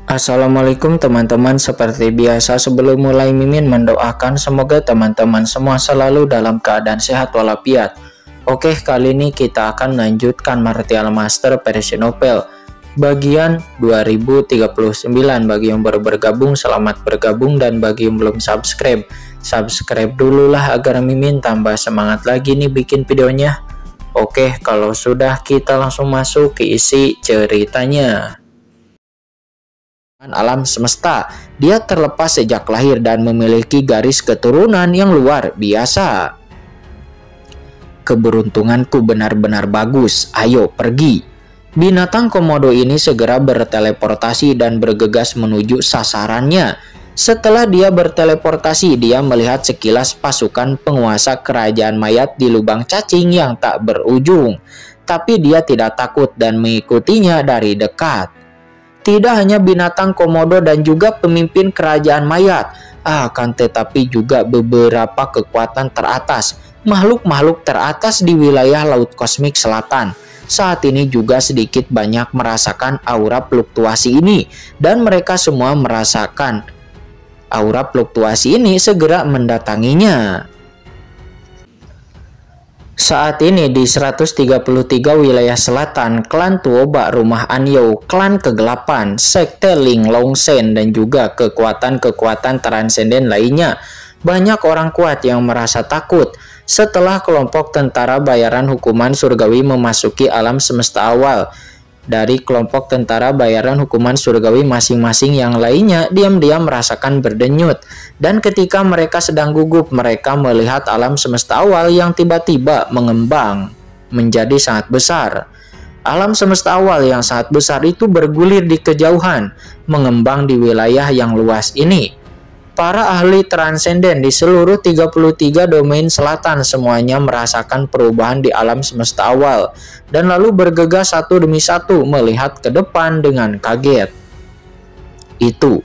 Assalamualaikum teman-teman, seperti biasa sebelum mulai Mimin mendoakan semoga teman-teman semua selalu dalam keadaan sehat walafiat. Oke, kali ini kita akan lanjutkan Martial Master versi novel bagian 2039. Bagi yang baru bergabung, selamat bergabung, dan bagi yang belum subscribe dulu lah agar Mimin tambah semangat lagi nih bikin videonya. Oke, kalau sudah kita langsung masuk ke isi ceritanya. Alam semesta, dia terlepas sejak lahir dan memiliki garis keturunan yang luar biasa. Keberuntunganku benar-benar bagus, ayo pergi. Binatang komodo ini segera berteleportasi dan bergegas menuju sasarannya. Setelah dia berteleportasi, dia melihat sekilas pasukan penguasa kerajaan mayat di lubang cacing yang tak berujung. Tapi dia tidak takut dan mengikutinya dari dekat. Tidak hanya binatang komodo dan juga pemimpin kerajaan mayat, akan tetapi juga beberapa kekuatan teratas, makhluk-makhluk teratas di wilayah Laut Kosmik Selatan. Saat ini juga sedikit banyak merasakan aura fluktuasi ini, dan mereka semua merasakan aura fluktuasi ini segera mendatanginya. Saat ini di 133 wilayah selatan, klan Tuoba Rumah Anyou, klan kegelapan, sekte Ling Long Shen, dan juga kekuatan-kekuatan transenden lainnya. Banyak orang kuat yang merasa takut setelah kelompok tentara bayaran hukuman surgawi memasuki alam semesta awal. Dari kelompok tentara bayaran hukuman surgawi masing-masing yang lainnya diam-diam merasakan berdenyut. Dan ketika mereka sedang gugup, mereka melihat alam semesta awal yang tiba-tiba mengembang menjadi sangat besar. Alam semesta awal yang sangat besar itu bergulir di kejauhan, mengembang di wilayah yang luas ini. Para ahli transenden di seluruh 33 domain selatan semuanya merasakan perubahan di alam semesta awal dan lalu bergegas satu demi satu melihat ke depan dengan kaget. Itu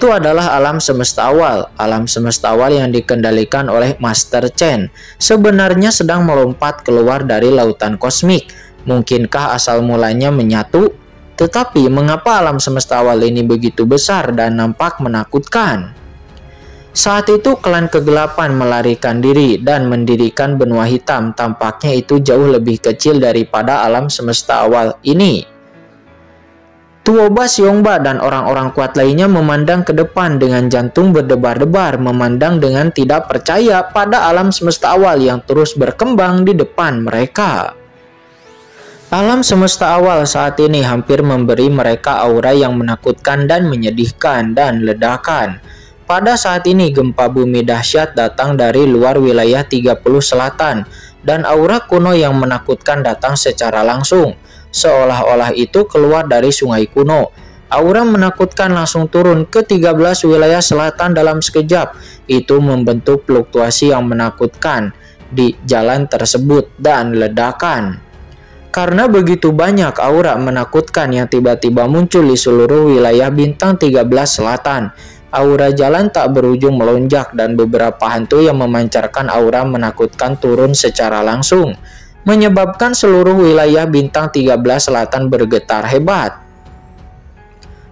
adalah alam semesta awal. Alam semesta awal yang dikendalikan oleh Master Chen sebenarnya sedang melompat keluar dari lautan kosmik. Mungkinkah asal mulanya menyatu? Tetapi mengapa alam semesta awal ini begitu besar dan nampak menakutkan? Saat itu klan kegelapan melarikan diri dan mendirikan benua hitam. Tampaknya itu jauh lebih kecil daripada alam semesta awal ini. Tuoba Xiongba dan orang-orang kuat lainnya memandang ke depan dengan jantung berdebar-debar, memandang dengan tidak percaya pada alam semesta awal yang terus berkembang di depan mereka. Alam semesta awal saat ini hampir memberi mereka aura yang menakutkan dan menyedihkan dan ledakan. Pada saat ini gempa bumi dahsyat datang dari luar wilayah 30 selatan dan aura kuno yang menakutkan datang secara langsung. Seolah-olah itu keluar dari sungai kuno. Aura menakutkan langsung turun ke 13 wilayah selatan dalam sekejap. Itu membentuk fluktuasi yang menakutkan di jalan tersebut dan ledakan. Karena begitu banyak aura menakutkan yang tiba-tiba muncul di seluruh wilayah bintang 13 selatan. Aura jalan tak berujung melonjak dan beberapa hantu yang memancarkan aura menakutkan turun secara langsung, menyebabkan seluruh wilayah bintang 13 selatan bergetar hebat.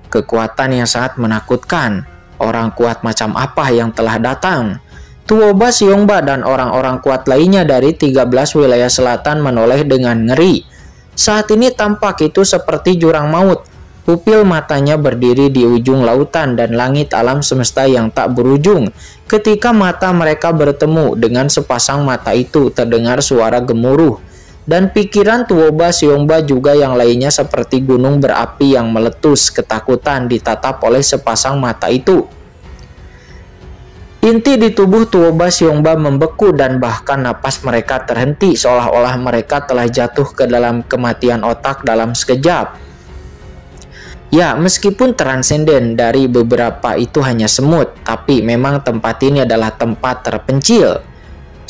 Kekuatan yang sangat menakutkan. Orang kuat macam apa yang telah datang? Tuoba Xiongba dan orang-orang kuat lainnya dari 13 wilayah selatan menoleh dengan ngeri. Saat ini tampak itu seperti jurang maut. Pupil matanya berdiri di ujung lautan dan langit alam semesta yang tak berujung. Ketika mata mereka bertemu dengan sepasang mata itu, terdengar suara gemuruh. Dan pikiran Tuoba Xiongba juga yang lainnya seperti gunung berapi yang meletus, ketakutan ditatap oleh sepasang mata itu. Inti di tubuh Tuoba Xiongba membeku dan bahkan napas mereka terhenti seolah-olah mereka telah jatuh ke dalam kematian otak dalam sekejap. Ya, meskipun transenden dari beberapa itu hanya semut, tapi memang tempat ini adalah tempat terpencil.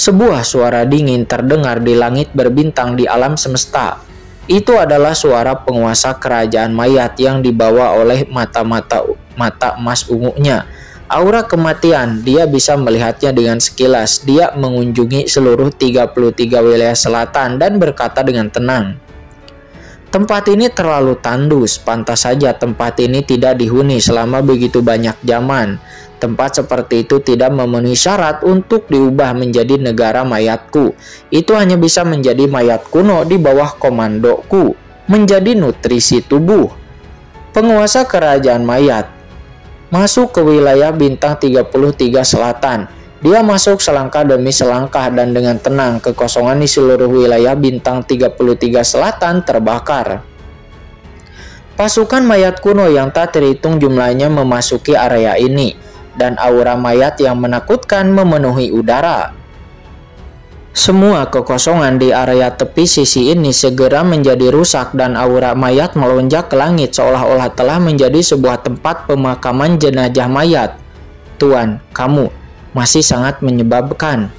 Sebuah suara dingin terdengar di langit berbintang di alam semesta. Itu adalah suara penguasa kerajaan mayat yang dibawa oleh mata emas ungunya. Aura kematian, dia bisa melihatnya dengan sekilas. Dia mengunjungi seluruh 33 wilayah selatan dan berkata dengan tenang, Tempat ini terlalu tandus, pantas saja tempat ini tidak dihuni selama begitu banyak zaman. Tempat seperti itu tidak memenuhi syarat untuk diubah menjadi negara mayatku. Itu hanya bisa menjadi mayat kuno di bawah komandoku, menjadi nutrisi tubuh. Penguasa kerajaan mayat masuk ke wilayah bintang 33 selatan. Dia masuk selangkah demi selangkah dan dengan tenang. Kekosongan di seluruh wilayah bintang 33 selatan terbakar. Pasukan mayat kuno yang tak terhitung jumlahnya memasuki area ini, dan aura mayat yang menakutkan memenuhi udara. Semua kekosongan di area tepi sisi ini segera menjadi rusak dan aura mayat melonjak ke langit seolah-olah telah menjadi sebuah tempat pemakaman jenazah mayat. Tuan, kamu masih sangat menyebabkan.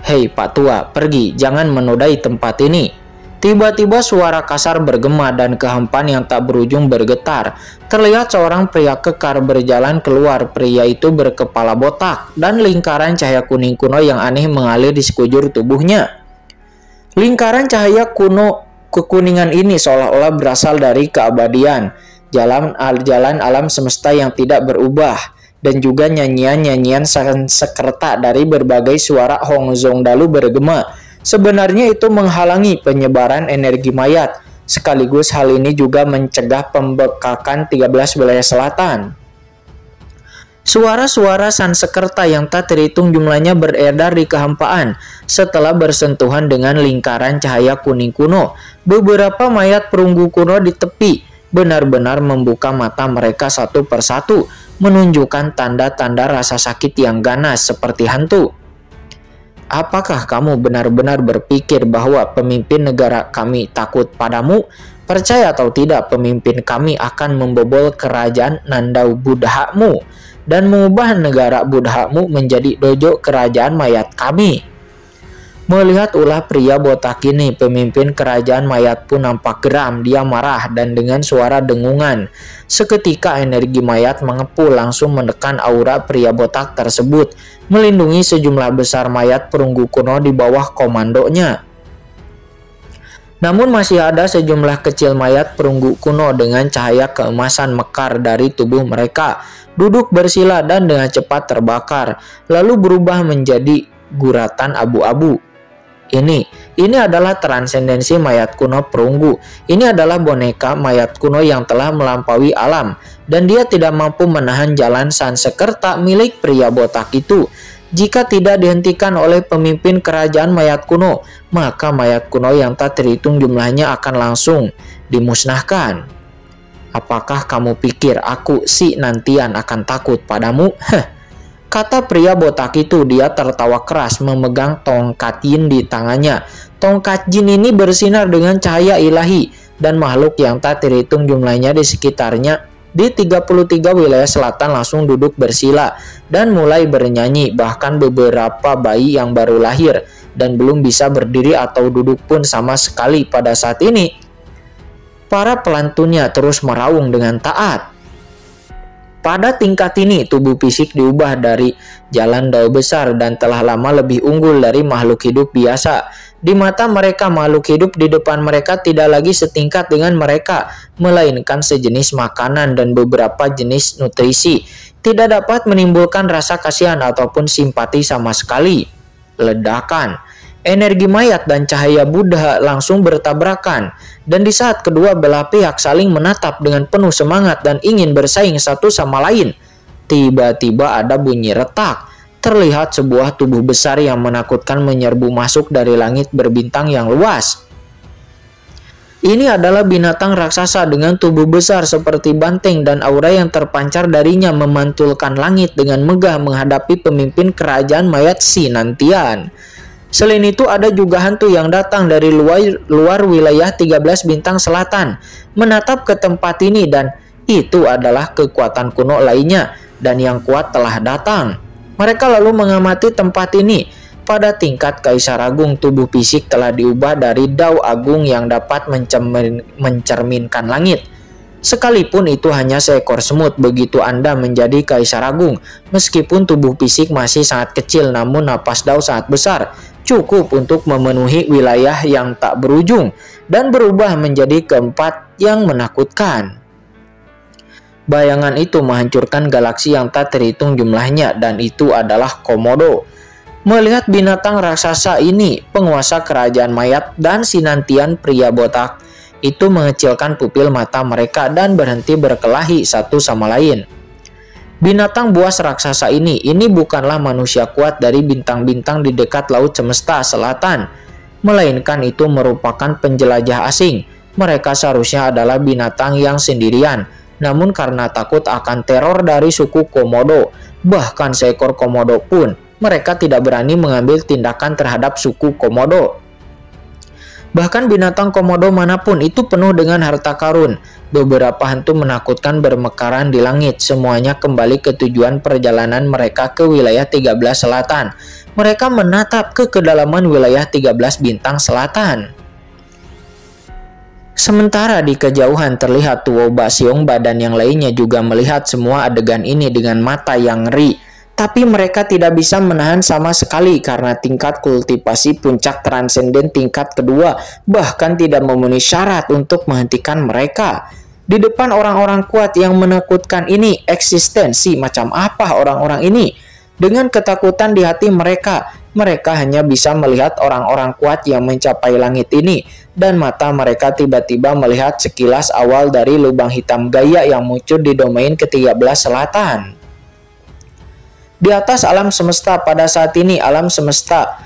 Hei Pak Tua, pergi, jangan menodai tempat ini. Tiba-tiba suara kasar bergema dan kehampaan yang tak berujung bergetar. Terlihat seorang pria kekar berjalan keluar. Pria itu berkepala botak dan lingkaran cahaya kuning kuno yang aneh mengalir di sekujur tubuhnya. Lingkaran cahaya kuno kekuningan ini seolah-olah berasal dari keabadian, jalan alam semesta yang tidak berubah. Dan juga nyanyian-nyanyian Sanskerta dari berbagai suara Hong Zong Dalu bergema. Sebenarnya itu menghalangi penyebaran energi mayat. Sekaligus hal ini juga mencegah pembekakan 13 wilayah selatan. Suara-suara Sanskerta yang tak terhitung jumlahnya beredar di kehampaan. Setelah bersentuhan dengan lingkaran cahaya kuning kuno, beberapa mayat perunggu kuno di tepi benar-benar membuka mata mereka satu persatu, menunjukkan tanda-tanda rasa sakit yang ganas seperti hantu. Apakah kamu benar-benar berpikir bahwa pemimpin negara kami takut padamu? Percaya atau tidak, pemimpin kami akan membobol kerajaan Nandau Buddhamu dan mengubah negara Buddhamu menjadi dojo kerajaan mayat kami. Melihat ulah pria botak ini, pemimpin kerajaan mayat pun nampak geram. Dia marah dan dengan suara dengungan. Seketika energi mayat mengepul langsung menekan aura pria botak tersebut, melindungi sejumlah besar mayat perunggu kuno di bawah komandonya. Namun masih ada sejumlah kecil mayat perunggu kuno dengan cahaya keemasan mekar dari tubuh mereka, duduk bersila dan dengan cepat terbakar, lalu berubah menjadi guratan abu-abu. Ini adalah transendensi mayat kuno perunggu. Ini adalah boneka mayat kuno yang telah melampaui alam, dan dia tidak mampu menahan jalan Sanskerta milik pria botak itu. Jika tidak dihentikan oleh pemimpin kerajaan mayat kuno, maka mayat kuno yang tak terhitung jumlahnya akan langsung dimusnahkan. Apakah kamu pikir aku si Nantian akan takut padamu? Kata pria botak itu. Dia tertawa keras memegang tongkat jin di tangannya. Tongkat jin ini bersinar dengan cahaya ilahi dan makhluk yang tak terhitung jumlahnya di sekitarnya di 33 wilayah selatan langsung duduk bersila dan mulai bernyanyi. Bahkan beberapa bayi yang baru lahir dan belum bisa berdiri atau duduk pun sama sekali pada saat ini. Para pelantunnya terus meraung dengan taat. Pada tingkat ini, tubuh fisik diubah dari jalan dao besar dan telah lama lebih unggul dari makhluk hidup biasa. Di mata mereka, makhluk hidup di depan mereka tidak lagi setingkat dengan mereka, melainkan sejenis makanan dan beberapa jenis nutrisi. Tidak dapat menimbulkan rasa kasihan ataupun simpati sama sekali. Ledakan. Energi mayat dan cahaya Buddha langsung bertabrakan, dan di saat kedua belah pihak saling menatap dengan penuh semangat dan ingin bersaing satu sama lain, tiba-tiba ada bunyi retak. Terlihat sebuah tubuh besar yang menakutkan menyerbu masuk dari langit berbintang yang luas. Ini adalah binatang raksasa dengan tubuh besar seperti banteng dan aura yang terpancar darinya memantulkan langit dengan megah menghadapi pemimpin kerajaan mayat si Nantian. Selain itu ada juga hantu yang datang dari luar wilayah 13 bintang selatan menatap ke tempat ini, dan itu adalah kekuatan kuno lainnya dan yang kuat telah datang. Mereka lalu mengamati tempat ini. Pada tingkat Kaisar Agung, tubuh fisik telah diubah dari Dao Agung yang dapat mencerminkan langit. Sekalipun itu hanya seekor semut, begitu Anda menjadi Kaisar Agung, meskipun tubuh fisik masih sangat kecil, namun napas Dao sangat besar, cukup untuk memenuhi wilayah yang tak berujung. dan berubah menjadi keempat yang menakutkan. Bayangan itu menghancurkan galaksi yang tak terhitung jumlahnya, dan itu adalah Komodo. Melihat binatang raksasa ini, penguasa kerajaan mayat dan sinantian pria botak itu mengecilkan pupil mata mereka dan berhenti berkelahi satu sama lain. Binatang buas raksasa ini bukanlah manusia kuat dari bintang-bintang di dekat laut semesta selatan, melainkan itu merupakan penjelajah asing. Mereka seharusnya adalah binatang yang sendirian, namun karena takut akan teror dari suku Komodo, bahkan seekor Komodo pun, mereka tidak berani mengambil tindakan terhadap suku Komodo. Bahkan binatang Komodo manapun itu penuh dengan harta karun. Beberapa hantu menakutkan bermekaran di langit. Semuanya kembali ke tujuan perjalanan mereka ke wilayah 13 selatan. Mereka menatap ke kedalaman wilayah 13 bintang selatan. Sementara di kejauhan terlihat Tuo Basiong badan yang lainnya juga melihat semua adegan ini dengan mata yang ngeri. Tapi mereka tidak bisa menahan sama sekali karena tingkat kultivasi puncak transenden tingkat kedua bahkan tidak memenuhi syarat untuk menghentikan mereka. Di depan orang-orang kuat yang menakutkan ini, eksistensi macam apa orang-orang ini? Dengan ketakutan di hati mereka, mereka hanya bisa melihat orang-orang kuat yang mencapai langit ini, dan mata mereka tiba-tiba melihat sekilas awal dari lubang hitam Gaia yang muncul di domain ke-13 selatan. Di atas alam semesta pada saat ini, alam semesta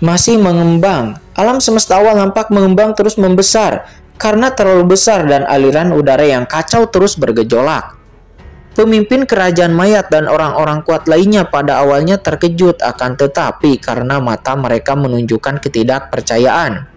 masih mengembang. Alam semesta awal nampak mengembang terus membesar karena terlalu besar dan aliran udara yang kacau terus bergejolak. Pemimpin kerajaan mayat dan orang-orang kuat lainnya pada awalnya terkejut, akan tetapi karena mata mereka menunjukkan ketidakpercayaan.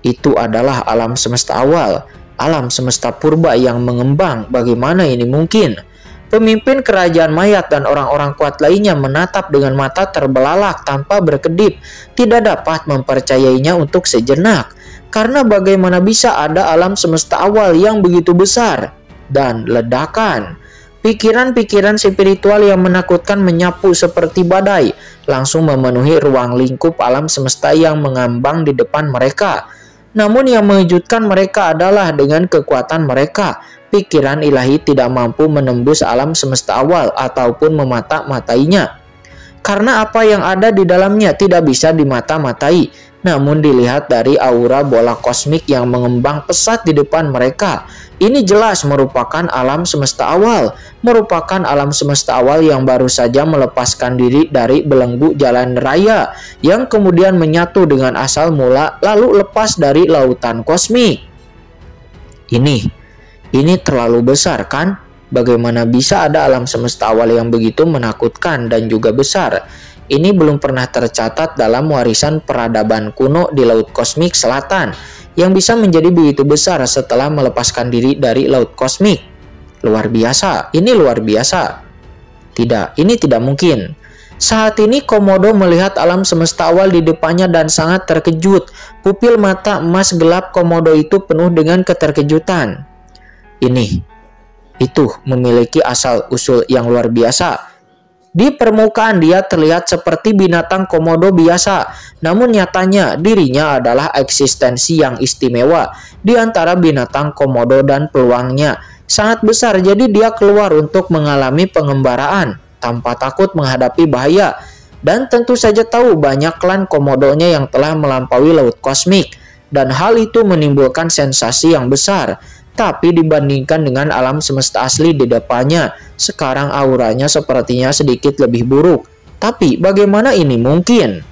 Itu adalah alam semesta awal, alam semesta purba yang mengembang. Bagaimana ini mungkin? Pemimpin kerajaan mayat dan orang-orang kuat lainnya menatap dengan mata terbelalak tanpa berkedip, tidak dapat mempercayainya untuk sejenak. Karena bagaimana bisa ada alam semesta awal yang begitu besar? Dan ledakan. Pikiran-pikiran spiritual yang menakutkan menyapu seperti badai, langsung memenuhi ruang lingkup alam semesta yang mengambang di depan mereka. Namun yang mengejutkan mereka adalah dengan kekuatan mereka, pikiran ilahi tidak mampu menembus alam semesta awal ataupun memata-matainya. Karena apa yang ada di dalamnya tidak bisa dimata-matai, namun dilihat dari aura bola kosmik yang mengembang pesat di depan mereka. Ini jelas merupakan alam semesta awal, merupakan alam semesta awal yang baru saja melepaskan diri dari belenggu jalan raya, yang kemudian menyatu dengan asal mula lalu lepas dari lautan kosmik. Ini terlalu besar kan? Bagaimana bisa ada alam semesta awal yang begitu menakutkan dan juga besar? Ini belum pernah tercatat dalam warisan peradaban kuno di Laut Kosmik Selatan yang bisa menjadi begitu besar setelah melepaskan diri dari Laut Kosmik. Luar biasa, ini luar biasa. Tidak, ini tidak mungkin. Saat ini Komodo melihat alam semesta awal di depannya dan sangat terkejut. Pupil mata emas gelap Komodo itu penuh dengan keterkejutan. Itu memiliki asal-usul yang luar biasa. Di permukaan dia terlihat seperti binatang Komodo biasa, namun nyatanya dirinya adalah eksistensi yang istimewa di antara binatang Komodo dan peluangnya sangat besar. Jadi dia keluar untuk mengalami pengembaraan tanpa takut menghadapi bahaya, dan tentu saja tahu banyak klan Komodonya yang telah melampaui laut kosmik, dan hal itu menimbulkan sensasi yang besar. Tapi dibandingkan dengan alam semesta asli di depannya, sekarang auranya sepertinya sedikit lebih buruk. Tapi bagaimana ini mungkin?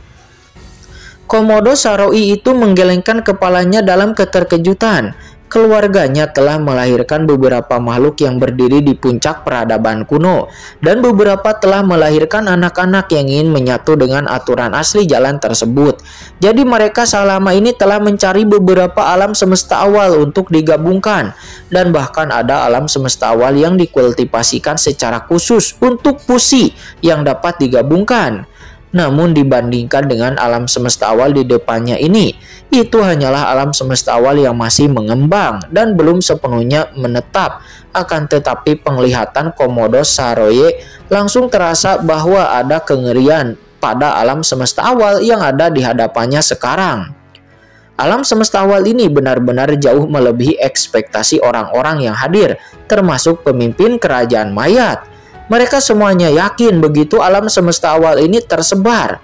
Komodo Saroi itu menggelengkan kepalanya dalam keterkejutan. Keluarganya telah melahirkan beberapa makhluk yang berdiri di puncak peradaban kuno, dan beberapa telah melahirkan anak-anak yang ingin menyatu dengan aturan asli jalan tersebut. Jadi mereka selama ini telah mencari beberapa alam semesta awal untuk digabungkan, dan bahkan ada alam semesta awal yang dikultivasikan secara khusus untuk fusi yang dapat digabungkan. Namun dibandingkan dengan alam semesta awal di depannya ini, itu hanyalah alam semesta awal yang masih mengembang dan belum sepenuhnya menetap. Akan tetapi penglihatan Komodo Saroi langsung terasa bahwa ada kengerian pada alam semesta awal yang ada di hadapannya sekarang. Alam semesta awal ini benar-benar jauh melebihi ekspektasi orang-orang yang hadir, termasuk pemimpin kerajaan mayat. Mereka semuanya yakin begitu alam semesta awal ini tersebar,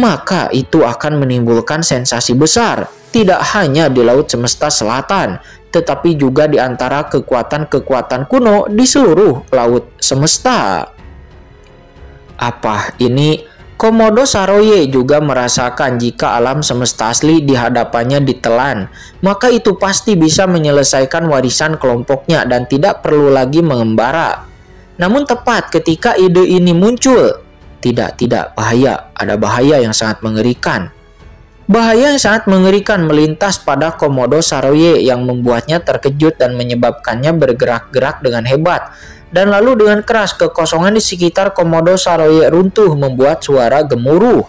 maka itu akan menimbulkan sensasi besar, tidak hanya di laut semesta selatan, tetapi juga di antara kekuatan-kekuatan kuno di seluruh laut semesta. Apa ini? Komodo Saroye juga merasakan jika alam semesta asli di hadapannya ditelan, maka itu pasti bisa menyelesaikan warisan kelompoknya dan tidak perlu lagi mengembara. Namun tepat ketika ide ini muncul, tidak, bahaya, ada bahaya yang sangat mengerikan. Bahaya yang sangat mengerikan melintas pada Komodo Saroye yang membuatnya terkejut dan menyebabkannya bergerak-gerak dengan hebat. Dan lalu dengan keras kekosongan di sekitar Komodo Saroye runtuh membuat suara gemuruh.